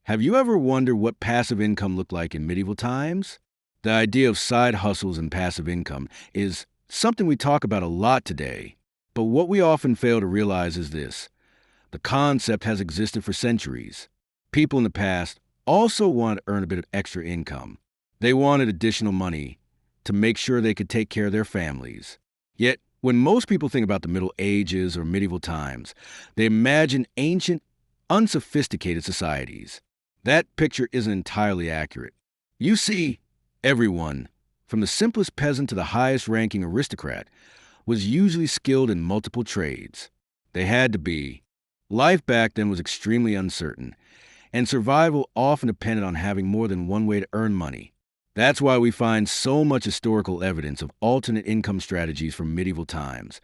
Have you ever wondered what passive income looked like in medieval times? The idea of side hustles and passive income is something we talk about a lot today. But what we often fail to realize is this: the concept has existed for centuries. People in the past also wanted to earn a bit of extra income. They wanted additional money to make sure they could take care of their families. Yet, when most people think about the Middle Ages or medieval times, they imagine ancient, unsophisticated societies. That picture isn't entirely accurate. You see, everyone, from the simplest peasant to the highest ranking aristocrat, was usually skilled in multiple trades. They had to be. Life back then was extremely uncertain, and survival often depended on having more than one way to earn money. That's why we find so much historical evidence of alternate income strategies from medieval times,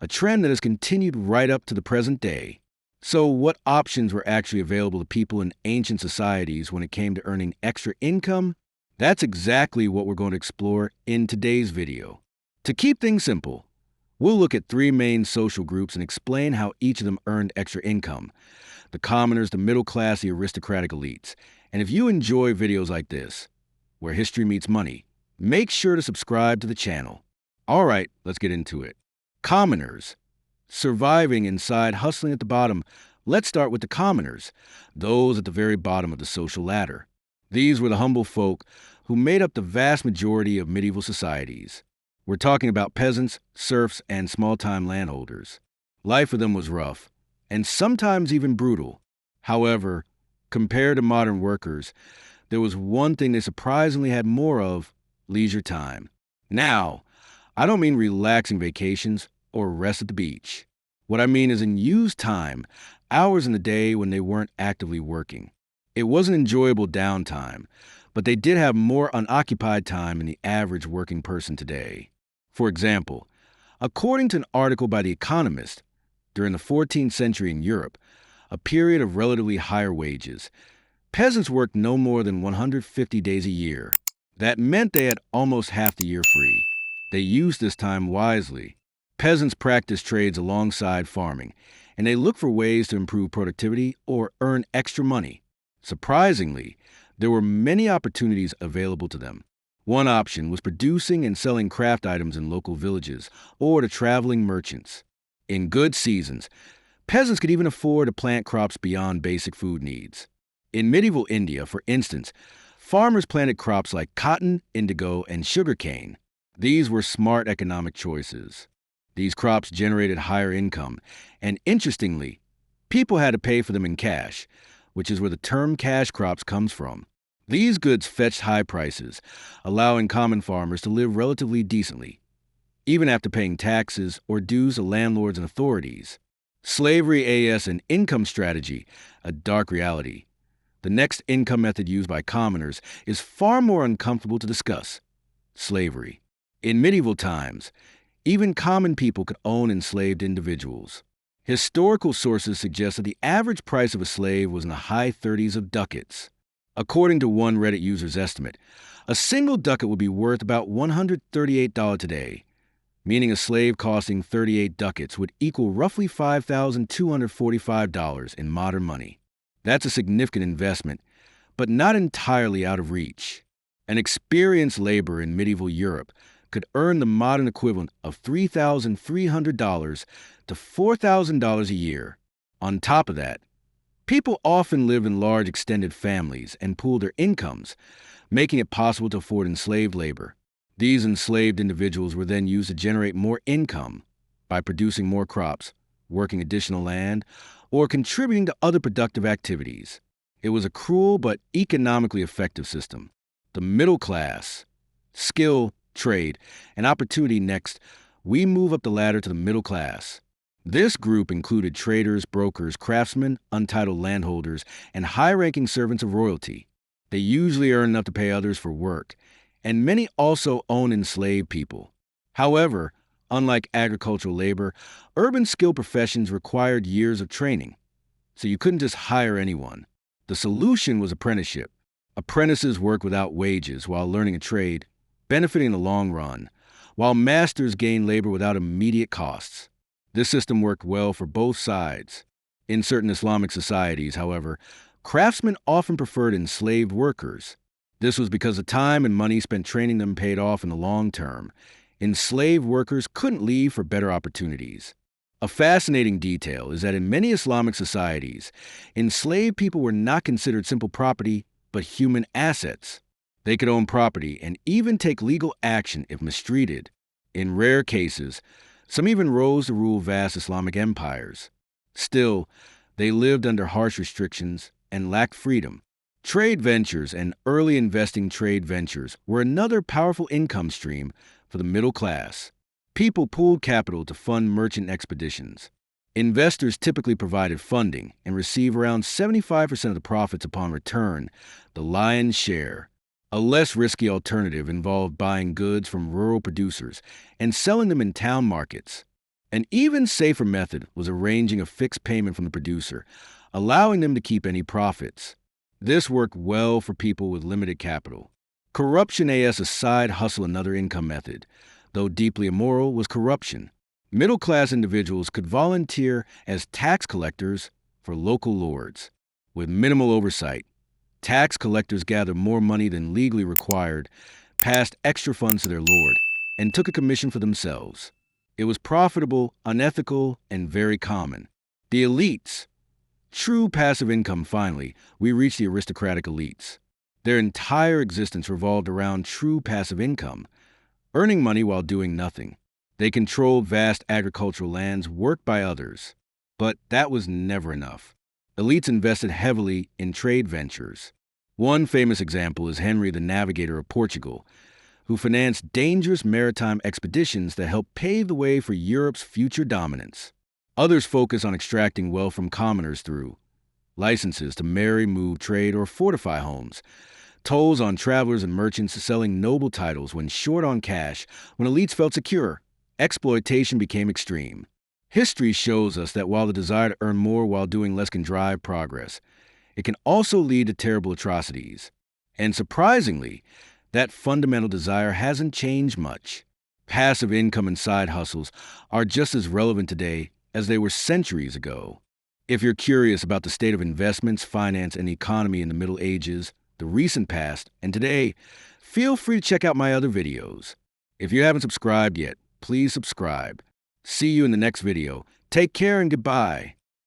a trend that has continued right up to the present day. So, what options were actually available to people in ancient societies when it came to earning extra income? That's exactly what we're going to explore in today's video. To keep things simple, we'll look at three main social groups and explain how each of them earned extra income: the commoners, the middle class, the aristocratic elites. And if you enjoy videos like this, where history meets money, make sure to subscribe to the channel. All right, let's get into it. Commoners. Surviving inside, hustling at the bottom. Let's start with the commoners, those at the very bottom of the social ladder. These were the humble folk who made up the vast majority of medieval societies. We're talking about peasants, serfs, and small-time landholders. Life for them was rough, and sometimes even brutal. However, compared to modern workers, there was one thing they surprisingly had more of: leisure time. Now, I don't mean relaxing vacations or rest at the beach. What I mean is unused time, hours in the day when they weren't actively working. It wasn't enjoyable downtime, but they did have more unoccupied time than the average working person today. For example, according to an article by The Economist, during the 14th century in Europe, a period of relatively higher wages, peasants worked no more than 150 days a year. That meant they had almost half the year free. They used this time wisely. Peasants practiced trades alongside farming, and they looked for ways to improve productivity or earn extra money. Surprisingly, there were many opportunities available to them. One option was producing and selling craft items in local villages or to traveling merchants. In good seasons, peasants could even afford to plant crops beyond basic food needs. In medieval India, for instance, farmers planted crops like cotton, indigo, and sugarcane. These were smart economic choices. These crops generated higher income, and interestingly, people had to pay for them in cash, which is where the term cash crops comes from. These goods fetched high prices, allowing common farmers to live relatively decently, even after paying taxes or dues to landlords and authorities. Slavery as an income strategy, a dark reality. The next income method used by commoners is far more uncomfortable to discuss: slavery. In medieval times, even common people could own enslaved individuals. Historical sources suggest that the average price of a slave was in the high 30s of ducats. According to one Reddit user's estimate, a single ducat would be worth about $138 today, meaning a slave costing 38 ducats would equal roughly $5,245 in modern money. That's a significant investment, but not entirely out of reach. An experienced laborer in medieval Europe could earn the modern equivalent of $3,300 to $4,000 a year. On top of that, people often lived in large extended families and pooled their incomes, making it possible to afford enslaved labor. These enslaved individuals were then used to generate more income by producing more crops, working additional land, or contributing to other productive activities. It was a cruel but economically effective system. The middle class: skill, trade, and opportunity. Next, we move up the ladder to the middle class. This group included traders, brokers, craftsmen, untitled landholders, and high-ranking servants of royalty. They usually earn enough to pay others for work, and many also own enslaved people. However, unlike agricultural labor, urban skill professions required years of training, so you couldn't just hire anyone. The solution was apprenticeship. Apprentices worked without wages while learning a trade, benefiting in the long run, while masters gained labor without immediate costs. This system worked well for both sides. In certain Islamic societies, however, Craftsmen often preferred enslaved workers. This was because the time and money spent training them paid off in the long term. Enslaved workers couldn't leave for better opportunities. A fascinating detail is that in many Islamic societies, enslaved people were not considered simple property, but human assets. They could own property and even take legal action if mistreated. In rare cases, some even rose to rule vast Islamic empires. Still, they lived under harsh restrictions and lacked freedom. Trade ventures and early investing trade ventures were another powerful income stream for the middle class. People pooled capital to fund merchant expeditions. Investors typically provided funding and received around 75% of the profits upon return, the lion's share. A less risky alternative involved buying goods from rural producers and selling them in town markets. An even safer method was arranging a fixed payment from the producer, allowing them to keep any profits. This worked well for people with limited capital. Corruption as a side hustle, another income method. Though deeply immoral, was corruption. Middle-class individuals could volunteer as tax collectors for local lords. With minimal oversight, tax collectors gathered more money than legally required, passed extra funds to their lord, and took a commission for themselves. It was profitable, unethical, and very common. The elites. True passive income. Finally, we reach the aristocratic elites. Their entire existence revolved around true passive income, earning money while doing nothing. They controlled vast agricultural lands worked by others. But that was never enough. Elites invested heavily in trade ventures. One famous example is Henry the Navigator of Portugal, who financed dangerous maritime expeditions that helped pave the way for Europe's future dominance. Others focus on extracting wealth from commoners through licenses to marry, move, trade, or fortify homes, tolls on travelers and merchants selling noble titles when short on cash. When elites felt secure, exploitation became extreme. History shows us that while the desire to earn more while doing less can drive progress, it can also lead to terrible atrocities. And surprisingly, that fundamental desire hasn't changed much. Passive income and side hustles are just as relevant today as they were centuries ago. If you're curious about the state of investments, finance, and economy in the Middle Ages, the recent past, and today, feel free to check out my other videos. If you haven't subscribed yet, please subscribe. See you in the next video. Take care and goodbye.